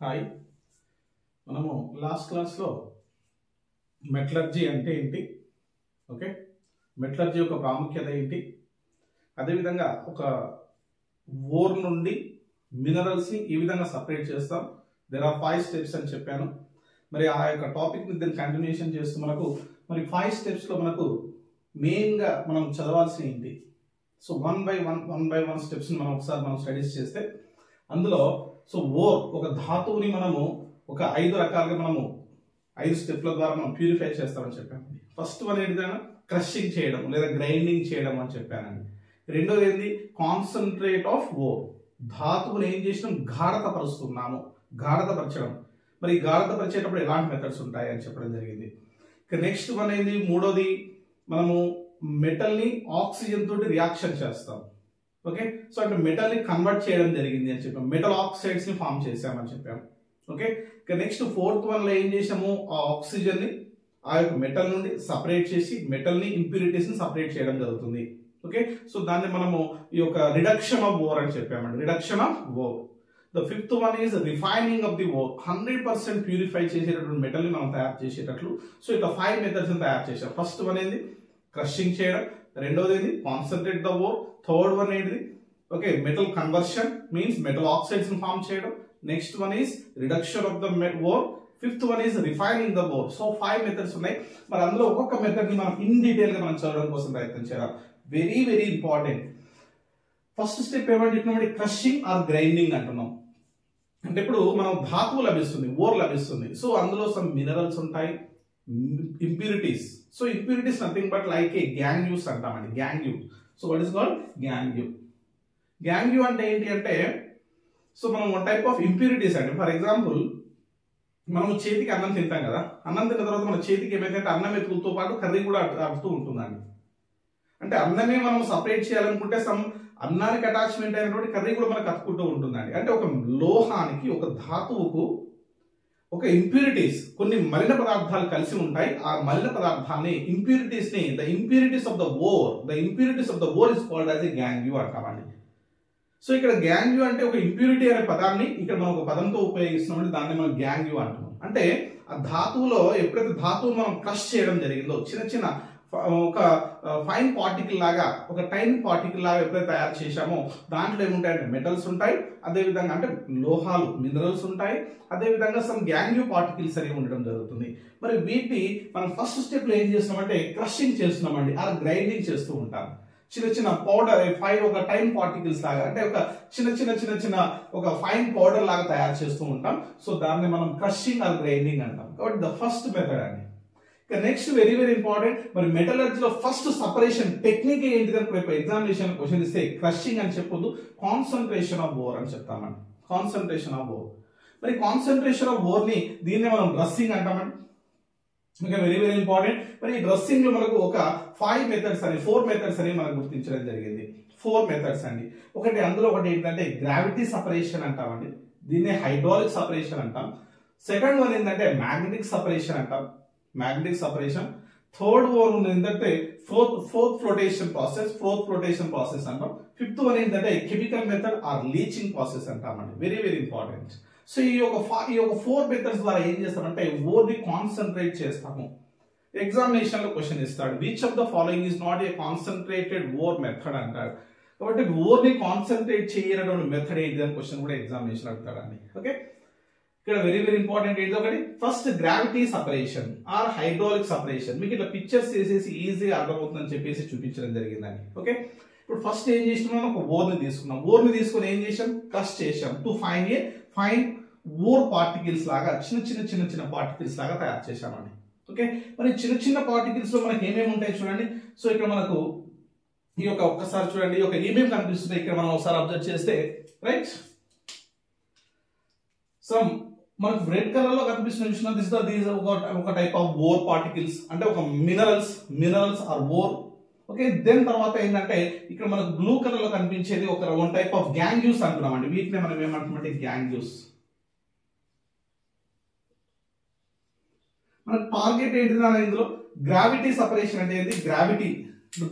Hi, మనము last క్లాస్లో metallurgy అంటే ఏంటి, ఓకే, మెటలర్జీ యొక్క ప్రాముఖ్యత ఏంటి, అదేవిధంగా ఒక ఓర్ నుండి మినరల్స్ని ఈ విధంగా సపరేట్ చేస్తాం. దెర్ ఆర్ 5 స్టెప్స్ అని చెప్పాను. మరి ఆ యొక్క టాపిక్ని దీన్ని కంటిన్యూషన్ చేస్తూ మనకు మరి 5 స్టెప్స్లో మనకు మెయిన్గా మనం చదవాల్సి ఏంటి. సో వన్ బై వన్ స్టెప్స్ని మనం ఒకసారి స్టడీస్ చేస్తే అందులో సో ఓర్ ఒక ధాతువుని మనము ఒక 5 రకాలుగా మనము 5 స్టెప్ల ద్వారా మనం ప్యూరిఫై చేస్తామని చెప్పానండి. ఫస్ట్ వన్ ఏంటిదైనా క్రషింగ్ చేయడం లేదా గ్రైండింగ్ చేయడం అని చెప్పానండి. రెండోది ఏంటి, కాన్సన్ట్రేట్ ఆఫ్ ఓర్, ధాతువుని ఏం చేసినాం, గాఢతపరుస్తున్నాము, గాఢతపరచడం. మరి గాఢతపరిచేటప్పుడు ఎలాంటి మెథడ్స్ ఉంటాయి అని చెప్పడం జరిగింది. ఇక నెక్స్ట్ వన్ ఏంది, మూడోది మనము మెటల్ని ఆక్సిజన్ తోటి రియాక్షన్ చేస్తాం. ఓకే, సో అంటే మెటల్ని కన్వర్ట్ చేయడం జరిగింది అని చెప్పాం, మెటల్ ఆక్సైడ్స్ ని ఫామ్ చేసామని చెప్పాం. ఓకే, ఇక నెక్స్ట్ ఫోర్త్ వన్ లో ఏం చేసాము, ఆ ఆక్సిజన్ ని ఆ యొక్క మెటల్ నుండి సపరేట్ చేసి మెటల్ ని ఇంప్యూరిటీస్ ని సపరేట్ చేయడం జరుగుతుంది. ఓకే, సో దాన్ని మనము ఈ యొక్క రిడక్షన్ ఆఫ్ ఓర్ అని చెప్పామండి, reduction of ore. The fifth one is refining of the ore, 100% purify చేసేటటువంటి మెటల్ ని మనం తయారు చేసేటట్లు. సో ఇట్లా 5 మెథడ్స్ ని తయారు చేసాం. ఫస్ట్ వన్ ఏంది క్రషింగ్ చేయడం, రెండోది ఏంది concentrate the ore, third one ఏంటిది okay metal conversion means metal oxides ని ఫామ్ చేయడం, next one is reduction of the ore, fifth one is refining the ore. So 5 methods ఉన్నాయి. మరి అందులో ఒక్కొక్క మెథడ్ ని మనం ఇన్ డీటెయిల్ గా మనం చదవడం కోసం ప్రయత్నం చేయాలి. Very very important. First step ఏమంటే చెప్పినామంటే క్రషింగ్ ఆర్ గ్రైండింగ్ అంటున్నాం. అంటే ఇప్పుడు మనం ధాతువు లభిస్తుంది, ఓర్ లభిస్తుంది. సో అందులో సమ్ మినరల్స్ ఉంటాయి, impurities. So impurities nothing but like a gangues అంటామండి, gangue. So what is called gangue. Gangue అంటే ఏంటి అంటే సో మనం వన్ టైప్ ఆఫ్ ఇంప్యూరిటీస్ అండి. ఫర్ ఎగ్జాంపుల్ మనం చేతికి అన్నం తింటాం కదా, అన్నం తిన్న తర్వాత మన చేతికి ఏమైతే అన్నం మెతుకులతో పాటు కర్రీ కూడా అడుగుతూ ఉంటుందండి. అంటే అన్నమే మనం సపరేట్ చేయాలనుకుంటే సమ్ అన్నానికి అటాచ్మెంట్ అయినటువంటి కర్రీ కూడా మనకు అతుక్కుంటూ ఉంటుందండి. అంటే ఒక లోహానికి, ఒక ధాతువుకు ఒక ఇంప్యూరిటీస్, కొన్ని మలిన పదార్థాలు కలిసి ఉంటాయి. ఆ మలిన పదార్థాన్ని ఇంప్యూరిటీస్ ని the impurities of the ore is called as a gangue అంటామండి. సో ఇక్కడ గ్యాంగ్యూ అంటే ఒక ఇంప్యూరిటీ అనే పదాన్ని ఇక్కడ మనం ఒక పదంతో ఉపయోగిస్తున్నామంటే దాన్ని మనం గ్యాంగ్యూ అంటున్నాం. అంటే ఆ ధాతువులో ఎప్పుడైతే ధాతువును మనం క్రష్ చేయడం జరిగిందో, చిన్న చిన్న ఒక ఫైన్ పార్టికల్ లాగా, ఒక టైన్ పార్టికల్ లాగా ఎప్పుడైతే తయారు చేశామో దాంట్లో ఏముంటాయంటే మెటల్స్ ఉంటాయి, అదేవిధంగా అంటే లోహాలు మినరల్స్ ఉంటాయి, అదేవిధంగా సమ్ గ్యాంగ్యూ పార్టికల్స్ అనేవి ఉండడం జరుగుతుంది. మరి వీటిని మనం ఫస్ట్ స్టెప్ లో ఏం చేస్తున్నామంటే క్రషింగ్ చేస్తున్నామండి, అలా గ్రైండింగ్ చేస్తూ ఉంటాం. చిన్న చిన్న పౌడర్ ఫైన్ ఒక టైన్ పార్టికల్స్ లాగా, అంటే ఒక చిన్న ఒక ఫైన్ పౌడర్ లాగా తయారు చేస్తూ ఉంటాం. సో దాన్ని మనం క్రషింగ్ ఆర్ గ్రైండింగ్ అంటాం. కాబట్టి ద ఫస్ట్ మెథడ్ అండి. ఇక నెక్స్ట్ వెరీ వెరీ ఇంపార్టెంట్, మరి మెటలర్జీలో ఫస్ట్ సపరేషన్ టెక్నిక్ ఏంటిది అని రేపు ఎగ్జామినేషన్ క్వశ్చన్ ఇస్తే క్రషింగ్ అని చెప్పొద్దు, కాన్సన్ట్రేషన్ ఆఫ్ ఓర్ అని చెప్తామండి. Concentration of ore. మరి కాన్సన్ట్రేషన్ ఆఫ్ ఓర్ ని దీన్ని మనం డ్రెస్సింగ్ అంటామండి. ఇంకా వెరీ వెరీ ఇంపార్టెంట్. మరి ఈ డ్రెస్సింగ్ లో మనకు ఒక 4 మెథడ్స్ అని మనకు గుర్తించడం జరిగింది. 4 మెథడ్స్ అండి. అందులో ఒకటి ఏంటంటే గ్రావిటీ సపరేషన్ అంటామండి, దీన్నే హైడ్రాలిక్ సపరేషన్ అంటాం. సెకండ్ వన్ ఏంటంటే మ్యాగ్నెటిక్ సపరేషన్ అంటాం, మ్యాగ్నెటిక్ సపరేషన్. థర్డ్ వన్ ఏంటంటే ఫోర్త్ ఫ్లోటేషన్ ప్రాసెస్ అంటాం. ఫిఫ్త్ వన్ ఏంటంటే chemical method or leaching process అంటామండి. Very very important. సో ఈ యొక్క 4 మెథడ్స్ ద్వారా ఏం చేస్తామంటే ఓర్ ని కాన్సన్ట్రేట్ చేస్తాము. ఎగ్జామినేషన్ లో క్వశ్చన్ ఇస్తాడు, which of the following is not a concentrated ore method అంటాడు. కాబట్టి ఓర్ ని కాన్సన్ట్రేట్ చేయనటువంటి మెథడ్ ఏంటి అని క్వశ్చన్ కూడా ఎగ్జామినేషన్ అడుగుతాడండి. ఓకే, ఇక్కడ వెరీ వెరీ ఇంపార్టెంట్ ఏంటి, ఒకటి first gravity separation or hydraulic separation. మీకు ఇట్లా పిక్చర్స్ చేసేసి ఈజీగా అర్థమవుతుందని చెప్పేసి చూపించడం జరిగిందండి. ఓకే, ఇప్పుడు ఫస్ట్ ఏం చేస్తున్నాం, ఒక ఓర్ ని తీసుకున్నాం. ఓర్ ని తీసుకుని ఏం చేసాం, క్రష్ చేసాం టు ఫైన్ ఓర్ పార్టికల్స్ లాగా, చిన్న పార్టికల్స్ లాగా తయారు చేశామండి. ఓకే, మరి చిన్న పార్టికల్స్ లో మనకి ఏమేమి ఉంటాయి చూడండి. సో ఇక్కడ మనకు ఈ యొక్క ఒక్కసారి చూడండి, ఒక ఏమేమి కనిపిస్తున్నాయి ఇక్కడ మనం ఒకసారి అబ్జర్వ్ చేస్తే, రైట్, సమ్ మనకు రెడ్ కలర్ లో కనిపిస్తున్న ఒక టైప్ ఆఫ్ ఓర్ పార్టికల్స్, అంటే ఒక minerals or ore. Okay, then తర్వాత ఏంటంటే ఇక్కడ మనకు బ్లూ కలర్ లో కనిపించేది ఒక వన్ టైప్ ఆఫ్ గ్యాంగ్యూస్ అంటున్నామండి. వీటిని మనం ఏమంటున్నామంటే గ్యాంగ్యూస్. మన టార్గెట్ ఏంటిది ఇందులో గ్రావిటీ సపరేషన్ అంటే ఏంటి, గ్రావిటీ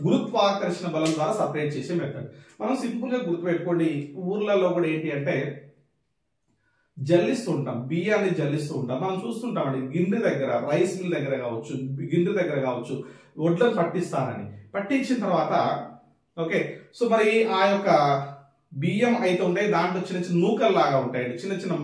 గురుత్వాకర్షణ బలం ద్వారా సపరేట్ చేసే మెథడ్. మనం సింపుల్ గా గుర్తుపెట్టుకోండి, ఊర్లలో కూడా ఏంటి అంటే జల్లిస్తూ ఉంటాం, బియ్యాన్ని జల్లిస్తూ ఉంటాం. మనం చూస్తుంటామండి గిండి దగ్గర, రైస్ మిల్ దగ్గర కావచ్చు, గిండి దగ్గర కావచ్చు, వడ్లను పట్టిస్తారని. పట్టించిన తర్వాత ఓకే, సో మరి ఆ యొక్క బియ్యం అయితే ఉంటాయి, దాంట్లో చిన్న చిన్న నూకలు లాగా ఉంటాయండి, చిన్న చిన్న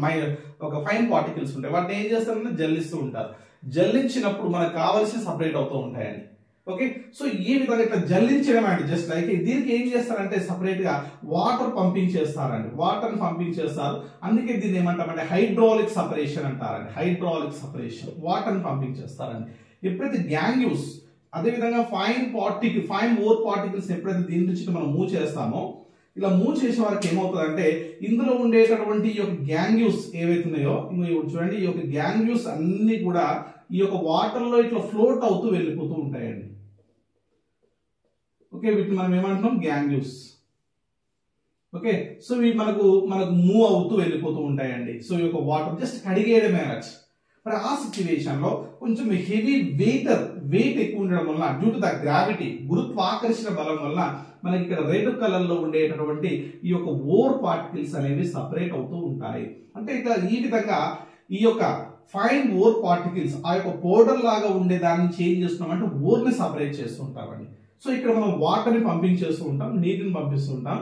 ఒక ఫైన్ పార్టికల్స్ ఉంటాయి. వాటిని ఏం చేస్తారంటే జల్లిస్తూ ఉంటారు. జల్లించినప్పుడు మనకు కావాల్సిన సపరేట్ అవుతూ ఉంటాయండి. ఓకే, సో ఈ విధంగా ఇట్లా జల్లించడం అండి. జస్ట్ లైక్ దీనికి ఏం చేస్తారంటే సపరేట్ గా వాటర్ పంపింగ్ చేస్తారండి, వాటర్ పంపింగ్ చేస్తారు. అందుకే దీన్ని ఏమంటామంటే హైడ్రాలిక్ సపరేషన్ అంటారండి. హైడ్రాలిక్ సపరేషన్, వాటర్ పంపింగ్ చేస్తారండి. ఎప్పుడైతే గ్యాంగ్యూస్ అదేవిధంగా ఫైన్ ఓర్ పార్టికల్స్ ఎప్పుడైతే దీని నుంచి మనం మూవ్ చేస్తామో, ఇలా మూవ్ చేసే వారికి ఏమవుతుందంటే ఇందులో ఉండేటటువంటి ఈ యొక్క గ్యాంగ్యూస్ ఏవైతున్నాయో చూడండి, ఈ యొక్క గ్యాంగ్యూస్ అన్ని కూడా ఈ యొక్క వాటర్ లో ఇట్లా ఫ్లోట్ అవుతూ వెళ్ళిపోతూ ఉంటాయండి. ఓకే, వీటిని మనం ఏమంటున్నాం గ్యాంగ్యూస్. ఓకే, సో ఇవి మనకు మూవ్ అవుతూ వెళ్ళిపోతూ ఉంటాయండి. సో ఈ యొక్క వాటర్ జస్ట్ కడిగేయడమే అనొచ్చు. మరి ఆ సిచ్యువేషన్ లో కొంచెం హెవీ వెయిట్ ఎక్కువ ఉండడం వల్ల, డ్యూ టు ద గ్రావిటీ, గురుత్వాకర్షణ బలం వల్ల మనకి ఇక్కడ రెడ్ కలర్ లో ఉండేటటువంటి ఈ యొక్క ఓర్ పార్టికల్స్ అనేవి సపరేట్ అవుతూ ఉంటాయి. అంటే ఇట్లా ఈ విధంగా ఈ యొక్క ఫైన్ ఓర్ పార్టికల్స్ ఆ యొక్క పౌడర్ లాగా ఉండే దాన్ని చేంజ్ చేస్తున్నాం అంటే ఓర్ ని సపరేట్ చేస్తూ ఉంటామండి. సో ఇక్కడ మనం వాటర్ ని పంపింగ్ చేస్తూ ఉంటాం, నీటిని పంపిస్తూ ఉంటాం.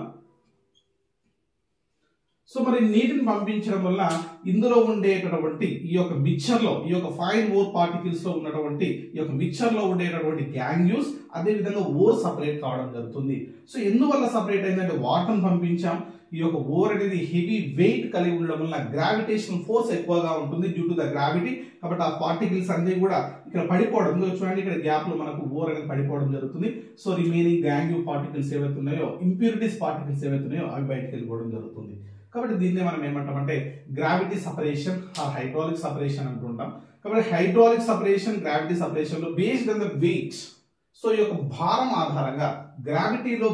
సో మరి నీటిని పంపించడం వల్ల ఇందులో ఉండేటటువంటి ఈ యొక్క మిక్చర్ లో, ఈ యొక్క ఫైన్ ఓర్ పార్టికల్స్ లో ఉన్నటువంటి ఈ యొక్క మిక్చర్ లో ఉండేటటువంటి గ్యాంగ్యూస్ అదే విధంగా ఓర్ సపరేట్ కావడం జరుగుతుంది. సో ఎందువల్ల సపరేట్ అయిందంటే వాటర్ పంపించాం. ఈ యొక్క ఓర్ అనేది హెవీ వెయిట్ కలిగి ఉండడం వల్ల గ్రావిటేషన్ ఫోర్స్ ఎక్కువగా ఉంటుంది డ్యూ టు ద గ్రావిటీ. కాబట్టి ఆ పార్టికల్స్ అన్ని కూడా ఇక్కడ పడిపోవడం, చూడండి ఇక్కడ గ్యాప్ లో మనకు ఓర్ అనేది పడిపోవడం జరుగుతుంది. సో రిమైనింగ్ గ్యాంగ్యూ పార్టికల్స్ ఏవైతే ఉన్నాయో, ఇంప్యూరిటీస్ పార్టికల్స్ ఏవైతే ఉన్నాయో అవి బయటకు వెళ్ళిపోవడం జరుగుతుంది. కాబట్టి దీన్నే మనం ఏమంటామంటే gravity separation or hydraulic separation అంటుంటాం. కాబట్టి హైడ్రాలిక్ సపరేషన్, గ్రావిటీ సపరేషన్ లో based on the weight, so ఈ యొక్క భారం ఆధారంగా గ్రావిటీలో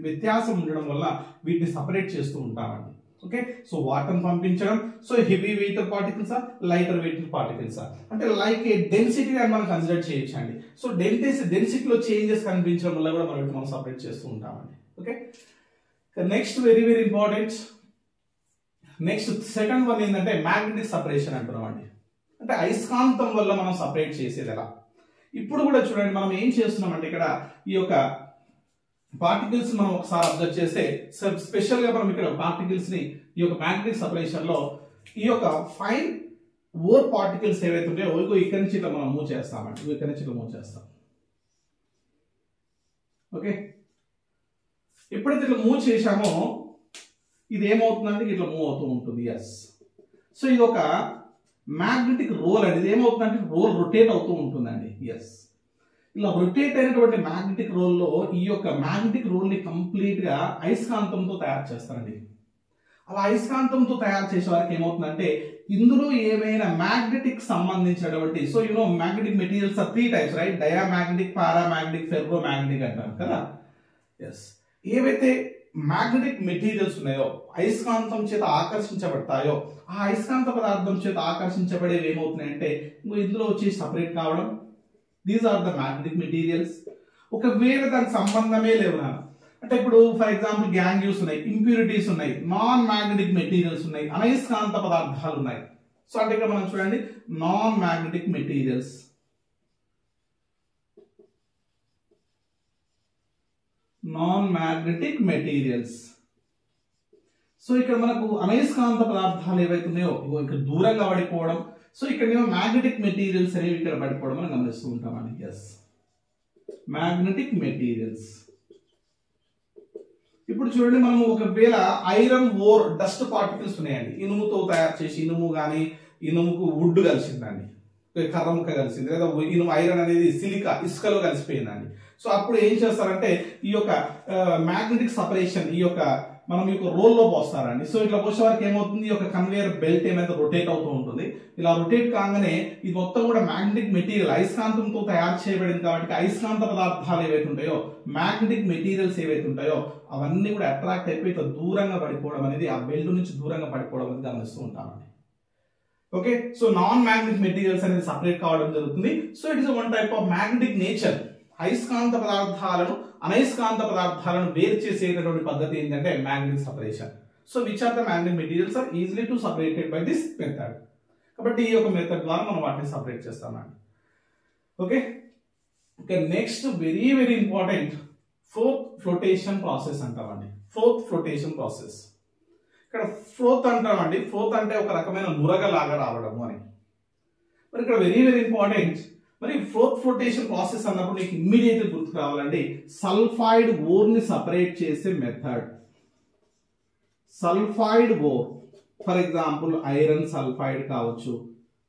వ్యత్యాసం ఉండడం వల్ల వీటిని సపరేట్ చేస్తూ ఉంటామండి. ఓకే, సో వాటర్ పంపించడం, so heavy weight particles lighter weight particles అంటే లైక్ ఏ డెన్సిటీ అని మనం కన్సిడర్ చేయొచ్చండి. సో డెన్సిటీలో చేంజెస్ కనిపించడం వల్ల కూడా మనం సపరేట్ చేస్తూ ఉంటామండి. Okay, next very important, next second one ఏంటంటే మ్యాగ్నెటిక్ సపరేషన్ అంటున్నాం అండి. అంటే అయస్కాంతం వల్ల మనం సపరేట్ చేసేది ఎలా. ఇప్పుడు కూడా చూడండి మనం ఏం చేస్తున్నామంటే ఇక్కడ ఈ యొక్క పార్టికల్స్ మనం ఒకసారి అబ్జర్వ్ చేస్తే స్పెషల్ గా మనం ఇక్కడ పార్టికల్స్ ని ఈ యొక్క మ్యాగ్నెటిక్ సపరేషన్ లో ఈ యొక్క ఫైన్ ఓర్ పార్టికల్స్ ఏవైతే ఉంటాయో ఇక్కడి నుంచి ఇట్లా మనం మూవ్ చేస్తామండి, ఇక్కడి నుంచి ఇట్లా మూవ్ చేస్తాం. ఓకే, ఎప్పుడైతే ఇట్లా మూవ్ చేశామో ఇది ఏమవుతుందంటే ఇట్లా మూవ్ అవుతూ ఉంటుంది. ఎస్, సో ఇది ఒక మ్యాగ్నెటిక్ రోల్ అండి. ఇది ఏమవుతుందంటే రోల్ రొటేట్ అవుతూ ఉంటుందండి. ఎస్, ఇలా రొటేట్ అయినటువంటి మ్యాగ్నెటిక్ రోల్ లో ఈ యొక్క మ్యాగ్నెటిక్ రోల్ ని కంప్లీట్ గా అయస్కాంతంతో తయారు చేస్తారండి. అలా అయస్కాంతంతో తయారు చేసే వారికి ఏమవుతుందంటే ఇందులో ఏమైనా మ్యాగ్నెటిక్ సంబంధించినటువంటి, so magnetic materials are 3 types right, diamagnetic, paramagnetic, ferro magnetic అంటారు కదా. ఎస్, ఏవైతే మ్యాగ్నెటిక్ మెటీరియల్స్ ఉన్నాయో అయస్కాంతం చేత ఆకర్షించబడతాయో ఆ అయస్కాంత పదార్థం చేత ఆకర్షించబడేవి ఏమవుతున్నాయంటే ఇందులో వచ్చి సపరేట్ కావడం. These are the magnetic materials. ఒకవేళ దానికి సంబంధమే లేవు అంటే ఇప్పుడు ఫర్ ఎగ్జాంపుల్ గ్యాంగ్యూస్ ఉన్నాయి, ఇంప్యూరిటీస్ ఉన్నాయి, నాన్ మ్యాగ్నెటిక్ మెటీరియల్స్ ఉన్నాయి, అయస్కాంత పదార్థాలు ఉన్నాయి. సో అంటే ఇక్కడ మనం చూడండి non magnetic materials, non magnetic materials. So ఇక్కడ మనకు అయస్కాంత పదార్థాలు ఏవైతే ఉన్నాయో ఇక్కడ దూరంగా పడిపోవడం. సో ఇక్కడ మ్యాగ్నెటిక్ మెటీరియల్స్ అనేవి ఇక్కడ పడిపోవడం మనం గమనిస్తూ ఉంటామండి. Yes, magnetic materials. ఇప్పుడు చూడండి మనం ఒకవేళ ఐరన్ ఓర్ డస్ట్ పార్టికల్స్ ఉన్నాయండి, ఇనుముతో తయారు చేసి, ఇనుము కానీ ఇనుముకు వుడ్ కలిసిందండి, కర్రముక్క కలిసింది, లేదా ఇనుము ఐరన్ అనేది సిలికా ఇసుకలో కలిసిపోయిందండి. సో అప్పుడు ఏం చేస్తారంటే ఈ యొక్క మ్యాగ్నెటిక్ సపరేషన్ ఈ యొక్క మనం ఈ యొక్క రోల్లో పోస్తారండి. సో ఇట్లా పోసే వారికి ఏమవుతుంది, ఈ యొక్క కన్వేయర్ బెల్ట్ ఏమైతే రొటేట్ అవుతూ ఉంటుంది. ఇలా రొటేట్ కాగానే ఇది మొత్తం కూడా మ్యాగ్నెటిక్ మెటీరియల్ అయస్కాంతంతో తయారు చేయబడింది కాబట్టి అయస్కాంత పదార్థాలు ఏవైతే ఉంటాయో, మ్యాగ్నెటిక్ మెటీరియల్స్ ఏవైతే ఉంటాయో అవన్నీ కూడా అట్రాక్ట్ అయిపోయి ఇట్లా దూరంగా పడిపోవడం అనేది, ఆ బెల్ట్ నుంచి దూరంగా పడిపోవడం అనేది గమనిస్తూ ఉంటామండి. Okay, so non magnetic materials అనేది సపరేట్ కావడం జరుగుతుంది. So it is one type of magnetic nature. అయస్కాంత పదార్థాలను, అనయస్కాంత పదార్థాలను వేరు చేసేటటువంటి పద్ధతి ఏంటంటే magnetic separation. So which are the magnetic materials are easily to separated by this method. కాబట్టి ఈ యొక్క మెథడ్ ద్వారా మనం వాటిని సపరేట్ చేస్తామండి. Okay, okay. Next very very important froth flotation process అంటామండి. Froth flotation process. ఇక్కడ ఫ్లోత్ అంటామండి. ఫ్లోత్ అంటే ఒక రకమైన నురగలాగా రావడము అని. మరి ఇక్కడ వెరీ వెరీ ఇంపార్టెంట్. మరి ఫోర్త్ ఫ్లోటేషన్ ప్రాసెస్ అన్నప్పుడు నీకు ఇమ్మీడియట్ గుర్తుకు రావాలండి సల్ఫైడ్ ఓర్ ని సపరేట్ చేసే method. Sulphide ore for example iron sulphide కావచ్చు,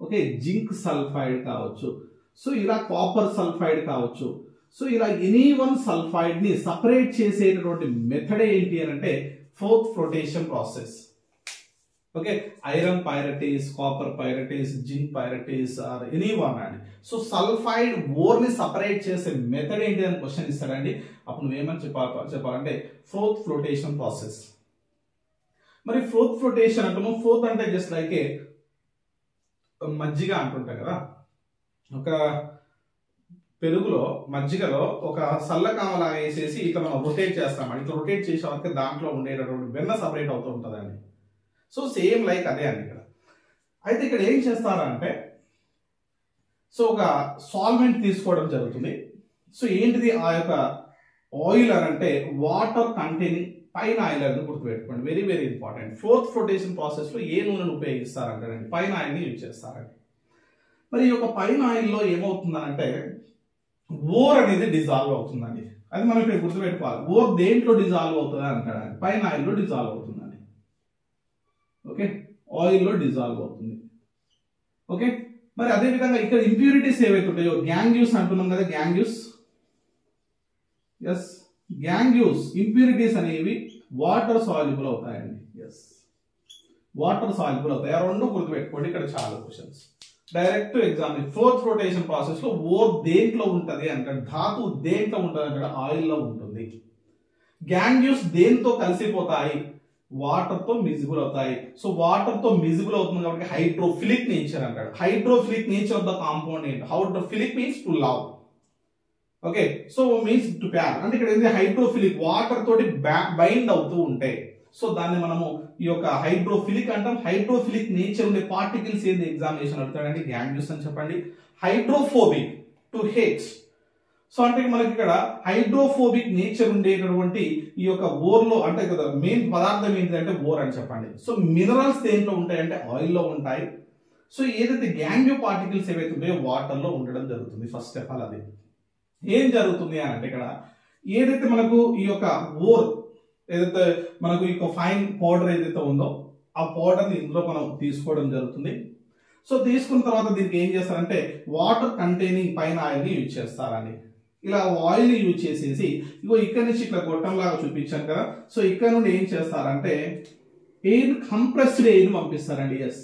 ఓకే, జింక్ సల్ఫైడ్ కావచ్చు, సో ఇలా కాపర్ సల్ఫైడ్ కావచ్చు. సో ఇలా ఎనీ వన్ సల్ఫైడ్ ని సపరేట్ చేసేటటువంటి మెథడ్ ఏంటి అని అంటే froth flotation process. Okay, iron pyrites, copper pyrites, zinc pyrites or any one అండి. సో సల్ఫైడ్ ఓర్ ని సపరేట్ చేసే మెథడ్ ఏంటి అని క్వశ్చన్ ఇస్తాడండి. అప్పుడు నువ్వేమని చెప్పాలంటే ఫోర్త్ ఫ్లోటేషన్ ప్రాసెస్. మరి ఫోర్త్ ఫ్లోటేషన్ అంటాము. ఫోర్త్ అంటే జస్ట్ లైక్ ఏ మజ్జిగ అంటుంటాం కదా, ఒక పెరుగులో మజ్జిగలో ఒక సల్లకామలా వేసేసి ఇట్లా మనం రొటేట్ చేస్తామండి. ఇట్లా రొటేట్ చేసే వరకు దాంట్లో ఉండేటటువంటి వెన్న సపరేట్ అవుతూ ఉంటుందండి. సో సేమ్ లైక్ అదే అండి ఇక్కడ. అయితే ఇక్కడ ఏం చేస్తారంటే సో ఒక సాల్వెంట్ తీసుకోవడం జరుగుతుంది. సో ఏంటిది ఆ యొక్క ఆయిల్ అని అంటే వాటర్ కంటైనింగ్ పైన ఆయిల్ అని గుర్తుపెట్టుకోండి. Very very important. Froth flotation process లో ఏ నూనెను ఉపయోగిస్తారంటే పైన ఆయిల్ ని యూజ్ చేస్తారండి. మరి ఈ యొక్క పైన ఆయిల్ లో ఏమవుతుందనంటే ఓర్ అనేది డిజాల్వ్ అవుతుందండి. అది మనం ఇక్కడ గుర్తుపెట్టుకోవాలి. ఓర్ దేంట్లో డిజాల్వ్ అవుతుంది అంటాడు, పైన ఆయిల్ లో డిజాల్వ్ అవుతుందండి. ఓకే, ఆయిల్ లో డిజాల్వ్ అవుతుంది. ఓకే, మరి అదే విధంగా ఇక్కడ ఇంప్యూరిటీస్ ఏవైతే ఉంటాయో గ్యాంగ్యూస్ అంటున్నాం కదా, గ్యాంగ్యూస్, ఎస్, గ్యాంగ్యూస్ ఇంప్యూరిటీస్ అనేవి వాటర్ సాల్యుబుల్ అవుతాయండి. ఎస్, వాటర్ సాల్యుబుల్ అవుతాయి. ఆ రెండు గుర్తుపెట్టుకోండి. ఇక్కడ చాలా questions direct exam. Fourth flotation process లో ఓర్ దేంట్లో ఉంటది అంటాడు, ధాతు దేంట్లో ఉంటది అంటాడు, ఆయిల్ లో ఉంటుంది. గ్యాంగ్యూస్ దేంతో కలిసిపోతాయి, వాటర్ తో మిజిబుల్ అవుతాయి. సో వాటర్ తో మిజిబుల్ అవుతుంది కాబట్టి హైడ్రోఫిలిక్ నేచర్ అంటాడు. Hydrophilic nature of the compound ఏంటి, hydrophilic means to love. Okay, so means to ప్యార్ అంటే ఇక్కడ ఏంటి హైడ్రోఫిలిక్ వాటర్ తోటి బైండ్ అవుతూ ఉంటాయి. సో దాన్ని మనము ఈ యొక్క హైడ్రోఫిలిక్ అంటాం. హైడ్రోఫిలిక్ నేచర్ ఉండే పార్టికల్స్ ఏంది ఎగ్జామినేషన్ అడుగుతాడండి, గ్యాంగ్యూస్ అని చెప్పండి. Hydrophobic to hate. సో అంటే మనకి ఇక్కడ హైడ్రోఫోబిక్ నేచర్ ఉండేటటువంటి ఈ యొక్క ఓర్ లో అంటే కదా మెయిన్ పదార్థం ఏంటంటే ఓర్ అని చెప్పండి. సో మినరల్స్ దేంట్లో ఉంటాయంటే ఆయిల్ లో ఉంటాయి. సో ఏదైతే గ్యాంగ్యూ పార్టికల్స్ ఏవైతే ఉంటాయో వాటర్ లో ఉండడం జరుగుతుంది. ఫస్ట్ ఆఫ్ ఆల్ అది ఏం జరుగుతుంది అని అంటే ఇక్కడ ఏదైతే మనకు ఈ యొక్క ఓర్ ఏదైతే మనకు ఈ ఫైన్ పౌడర్ ఏదైతే ఉందో ఆ పౌడర్ ని ఇందులో మనం తీసుకోవడం జరుగుతుంది. సో తీసుకున్న తర్వాత దీనికి ఏం చేస్తారంటే వాటర్ కంటైనింగ్ పైన ఆయిల్ ని యూజ్ చేస్తారండి. ఇలా ఆయిల్ ని యూజ్ చేసేసి ఇగో ఇక్కడ నుంచి ఇట్లా గొట్టం లాగా చూపించాను కదా. సో ఇక్కడ నుండి ఏం చేస్తారంటే ఎయిర్ కంప్రెస్డ్ ఎయిర్ పంపిస్తారండి. ఎస్,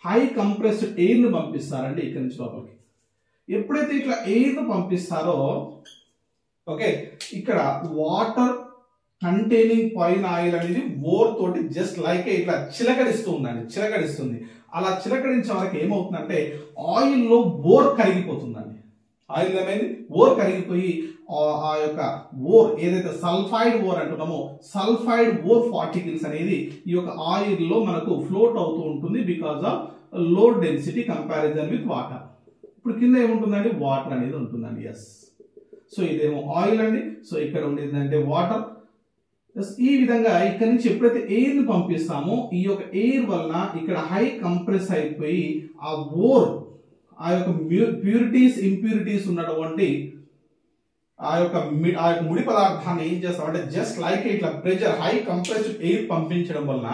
హై కంప్రెస్డ్ ఎయిర్ ని పంపిస్తారండి ఇక్కడ నుంచి లోపలికి. ఎప్పుడైతే ఇట్లా ఎయిర్ పంపిస్తారో ఓకే ఇక్కడ వాటర్ కంటైనింగ్ పైన ఆయిల్ అనేది ఓర్ తోటి జస్ట్ లైక్ ఇట్లా చిలకడిస్తుందండి, చిలకడిస్తుంది. అలా చిలకడించే వరకు ఏమవుతుందంటే ఆయిల్ లో ఓర్ కరిగిపోతుందండి. ఆయిల్ అనేది ఓర్ కరిగిపోయి ఆ యొక్క ఓర్ ఏదైతే సల్ఫైడ్ ఓర్ అంటున్నామో సల్ఫైడ్ ఓర్ పార్టికల్స్ అనేది ఈ యొక్క ఆయిల్ లో మనకు ఫ్లోట్ అవుతూ ఉంటుంది because of low density comparison with water. ఇప్పుడు కింద ఏముంటుందండి, వాటర్ అనేది ఉంటుందండి. ఎస్, సో ఇదేమో ఆయిల్ అండి. సో ఇక్కడ ఉండేది అంటే వాటర్. ఈ విధంగా ఇక్కడ నుంచి ఎప్పుడైతే ఎయిర్ ని పంపిస్తామో ఈ యొక్క ఎయిర్ వలన ఇక్కడ హై కంప్రెస్ అయిపోయి ఆ ఓర్ ఆ యొక్క ప్యూరిటీస్ ఇంప్యూరిటీస్ ఉన్నటువంటి ఆ యొక్క ముడి పదార్థాన్ని ఏం చేస్తామంటే జస్ట్ లైక్ ఇట్లా ప్రెషర్ హై కంప్రెస్డ్ ఎయిర్ పంపించడం వలన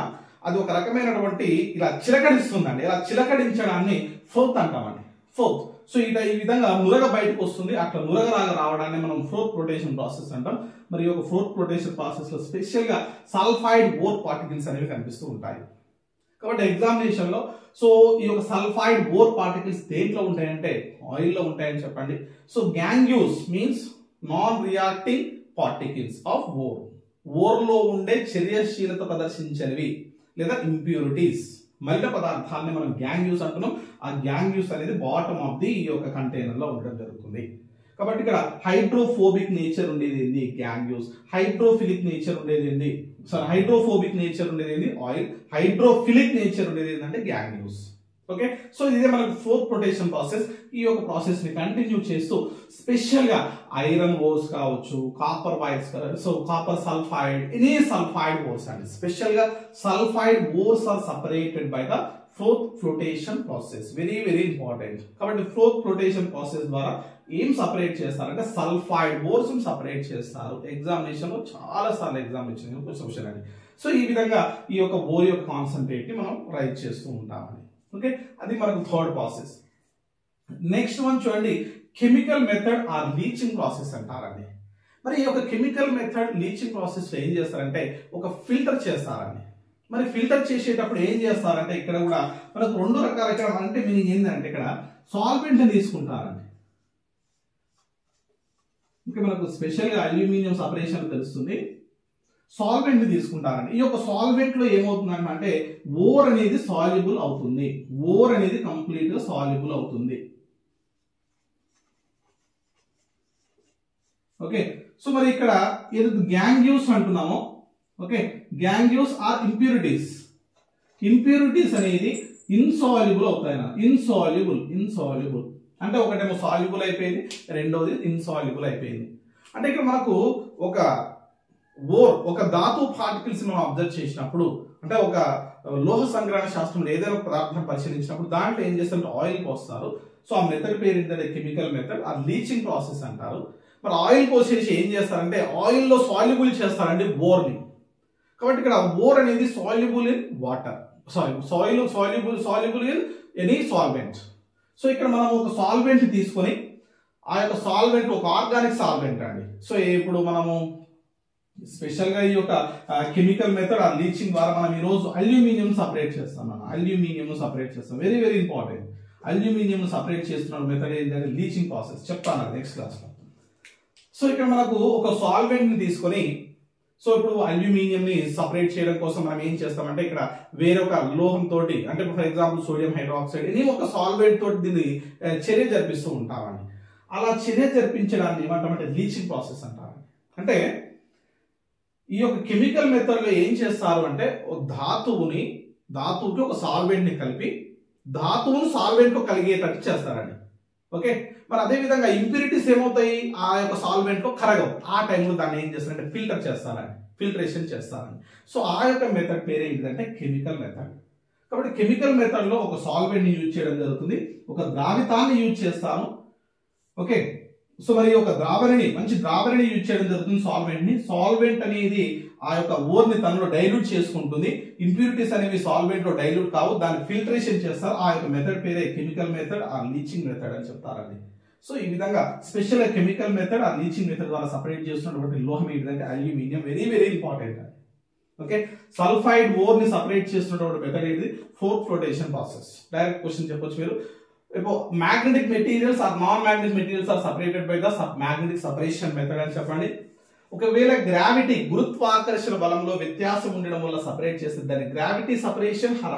అది ఒక రకమైనటువంటి ఇలా చిలకడిస్తుందండి. ఇలా చిలకడించడాన్ని ఫోర్త్ అంటామండి, ఫోర్త్. సో ఈ విధంగా నురగ బయటకు వస్తుంది. అట్లా నురగలాగా రావడాన్ని మనం ఫోర్త్ ఫ్లోటేషన్ ప్రాసెస్ అంటాం. మరి ఒక ఫోర్త్ ఫ్లోటేషన్ ప్రాసెస్ లో స్పెషల్ గా సల్ఫైడ్ ఓర్ పార్టికల్స్ అనేవి కనిపిస్తూ ఉంటాయి. కాబట్టి ఎగ్జామినేషన్ లో సో ఈ యొక్క సల్ఫైడ్ ఓర్ పార్టికల్స్ దేంట్లో ఉంటాయంటే ఆయిల్ లో ఉంటాయని చెప్పండి. So gangues means non reacting particles of ore. Ore లో ఉండే చర్యశీలత ప్రదర్శించనివి లేదా ఇంప్యూరిటీస్ మలిన పదార్థాలని మనం గ్యాంగ్యూస్ అంటున్నాం. ఆ గ్యాంగ్యూస్ అనేది బాటమ్ ఆఫ్ ది ఈ యొక్క కంటైనర్ లో ఉండడం జరుగుతుంది. కాబట్టి ఇక్కడ హైడ్రోఫోబిక్ నేచర్ ఉండేది ఏంది గ్యాంగ్యూస్, హైడ్రోఫిలిక్ నేచర్ ఉండేది ఏంది సారీ హైడ్రోఫోబిక్ నేచర్ ఉండేది ఏంది ఆయిల్, హైడ్రోఫిలిక్ నేచర్ ఉండేది ఏంటంటే గ్యాంగ్యూస్. ఓకే, సో ఇదే మనకు ఫోర్త్ రొటేషన్ ప్రాసెస్. ఈ యొక్క ప్రాసెస్ ని కంటిన్యూ చేస్తూ స్పెషల్ గా ఐరన్ ఓర్స్ కావచ్చు, copper wires, so copper sulphide, any sulphide ores అండి, స్పెషల్ గా sulphide ores are separated by the froth flotation process. Very very important. కాబట్టి ఫోర్త్ ఫ్లోటేషన్ ప్రాసెస్ ద్వారా ఏం సపరేట్ చేస్తారంటే సల్ఫైడ్ ఓర్స్ సపరేట్ చేస్తారు. Examination లో చాలా సార్లు ఎగ్జామ్ ఇచ్చింది క్వశ్చన్ అని. సో ఈ విధంగా ఈ యొక్క ఓర్ యొక్క కాన్సన్ట్రేట్ ని మనం రైట్ చేస్తూ ఉంటామని. ఓకే, అది మనకు థర్డ్ ప్రాసెస్. నెక్స్ట్ వన్ చూడండి, chemical method or leaching process అంటారండి. మరి ఈ యొక్క కెమికల్ మెథడ్ లీచింగ్ ప్రాసెస్ లో ఏం చేస్తారంటే ఒక ఫిల్టర్ చేస్తారండి. మరి ఫిల్టర్ చేసేటప్పుడు ఏం చేస్తారంటే ఇక్కడ కూడా మనకు రెండు రకాల, ఇక్కడ అంటే మీనింగ్ ఏంటంటే ఇక్కడ సాల్వెంట్ ని తీసుకుంటారండి. ఇంకా మనకు స్పెషల్ గా అల్యూమినియం సపరేషన్ తెలుస్తుంది, సాల్వెంట్ ని తీసుకుంటారండి. ఈ యొక్క సాల్వెంట్ లో ఏమవుతుందంటే ఓర్ అనేది సాల్యుబుల్ అవుతుంది, ఓర్ అనేది కంప్లీట్ గా సాల్యుబుల్ అవుతుంది. ఓకే, సో మరి ఇక్కడ ఏదైతే గ్యాంగ్యూస్ అంటున్నామో, ఓకే, గ్యాంగ్యూస్ ఆర్ ఇంప్యూరిటీస్. ఇంప్యూరిటీస్ అనేది ఇన్సాల్యుబుల్ అవుతాయి, ఇన్సాల్యుబుల్ అంటే ఒకటేమో సాల్యుబుల్ అయిపోయింది, రెండోది ఇన్సాల్యుబుల్ అయిపోయింది. అంటే ఇక్కడ మనకు ఒక ధాతు పార్టికల్స్ మనం అబ్జర్వ్ చేసినప్పుడు, అంటే ఒక లోహ సంగ్రహణ శాస్త్రంలో ఏదైనా పదార్థం పరిశీలించినప్పుడు దాంట్లో ఏం చేస్తారంటే ఆయిల్ పోస్తారు. సో ఆ మెథడ్ పేరు ఏంటంటే కెమికల్ మెథడ్, ఆ లీచింగ్ ప్రాసెస్ అంటారు. మరి ఆయిల్ పోసేసి ఏం చేస్తారంటే ఆయిల్ లో సాల్యుబుల్ చేస్తారండి ఓర్ని. కాబట్టి ఇక్కడ ఓర్ అనేది soluble in water, soluble in any solvent. So ఇక్కడ మనం ఒక సాల్వెంట్ తీసుకొని ఆ యొక్క సాల్వెంట్ ఒక ఆర్గానిక్ సాల్వెంట్ అండి. సో ఇప్పుడు మనము స్పెషల్ గా ఈ యొక్క కెమికల్ మెథడ్ ఆ లీచింగ్ ద్వారా మనం ఈ రోజు అల్యూమినియం సపరేట్ చేస్తాం. Very very important. Aluminium separate చేస్తున్న మెథడ్ ఏంటంటే లీచింగ్ ప్రాసెస్, చెప్తాను నెక్స్ట్ క్లాస్ లో. సో ఇక్కడ మనకు ఒక సాల్వెంట్ ని తీసుకొని, సో ఇప్పుడు అల్యూమినియం ని సపరేట్ చేయడం కోసం మనం ఏం చేస్తామంటే ఇక్కడ వేరొక లోహం తోటి, అంటే ఫర్ ఎగ్జాంపుల్ సోడియం హైడ్రాక్సైడ్, ఇది ఒక సాల్వెంట్ తోటి దీన్ని చర్య జరిపిస్తూ ఉంటామండి. అలా చర్య జరిపించడాన్ని ఏమంటామంటే లీచింగ్ ప్రాసెస్ అంటారు. అంటే ఈ యొక్క కెమికల్ మెథడ్ లో ఏం చేస్తారు అంటే ధాతువుకి ఒక సాల్వెంట్ ని కలిపి ధాతువును సాల్వెంట్ తో కలిగేటట్టు చేస్తారండి. ఓకే, మరి అదే విధంగా ఇంప్యూరిటీస్ ఏమవుతాయి ఆ యొక్క సాల్వెంట్ లో కరగవు. ఆ టైంలో దాన్ని ఏం చేస్తారంటే ఫిల్టరేషన్ చేస్తారండి. సో ఆ యొక్క మెథడ్ పేరు ఏంటిదంటే కెమికల్ మెథడ్. కాబట్టి కెమికల్ మెథడ్ లో ఒక సాల్వెంట్ ని యూజ్ చేయడం జరుగుతుంది, ఒక ద్రావితాన్ని యూజ్ చేస్తాను. ఓకే, సో మరి ఒక మంచి ద్రావణిని యూజ్ చేయడం జరుగుతుంది సాల్వెంట్ అనేది ఆ యొక్క ఓర్ ని తనలో డైల్యూట్ చేసుకుంటుంది. ఇంప్యూరిటీస్ అనేవి సాల్వెంట్ లో డైల్యూట్ కావు, దాన్ని ఫిల్టరేషన్ చేస్తారు. ఆ యొక్క మెథడ్ పేరే కెమికల్ మెథడ్ ఆ లీచింగ్ మెథడ్ అని చెప్తారండి. సో ఈ విధంగా స్పెషల్ కెమికల్ మెథడ్ ఆ లీచింగ్ మెథడ్ ద్వారా సపరేట్ చేస్తున్నటువంటి లోహం ఏంటంటే aluminium. Very very important. Okay, sulphide ore ని సపరేట్ చేస్తున్నటువంటి మెథడ్ ఏంటి fourth flotation process. Direct question చెప్పొచ్చు మీరు. magnetic materials or non-magnetic materials are separated by the magnetic separation method అని చెప్పండి. ఒకవేళ గ్రావిటీ గురుత్వాకర్షణ బలంలో వ్యత్యాసం ఉండడం వల్ల సపరేట్ చేస్తే దాన్ని gravity separation or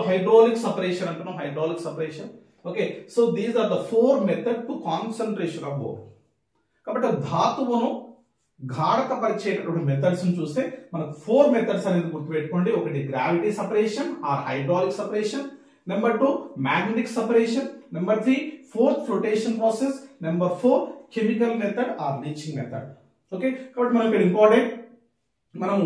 hydraulic separation అంటున్నాం, hydraulic separation. Okay, so these are the 4 method to concentration of ore. కాబట్టి ధాతువును గాఢత పరిచేటటువంటి మెథడ్స్ చూస్తే మనకు 4 మెథడ్స్ అనేది గుర్తుపెట్టుకోండి. ఒకటి gravity separation or hydraulic separation, Number 2, magnetic separation. Number 3, fourth flotation process. Number 4, chemical method or leaching method. Okay, కాబట్టి మనం ఇక్కడ ఇంపార్టెంట్, మనం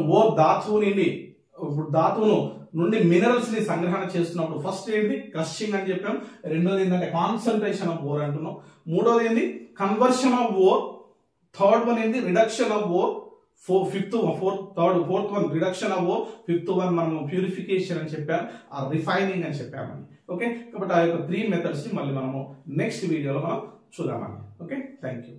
ధాతువును నుండి మినరల్స్ ని సంగ్రహణ చేస్తున్నప్పుడు ఫస్ట్ ఏంటి క్రషింగ్ అని చెప్పాం, రెండోది ఏంటంటే కాన్సన్ట్రేషన్ ఆఫ్ ఓర్ అంటున్నాం, మూడోది ఏంటి conversion of ore, third one ఏంటి reduction of ore, fourth one reduction of ore, fifth one మనం ప్యూరిఫికేషన్ అని చెప్పాం, ఆ రిఫైనింగ్ అని చెప్పామని. ఓకే, కాబట్టి ఆ యొక్క 3 మెథడ్స్ ని మళ్ళీ మనము నెక్స్ట్ వీడియోలో మనం చూద్దామని. Okay, thank you.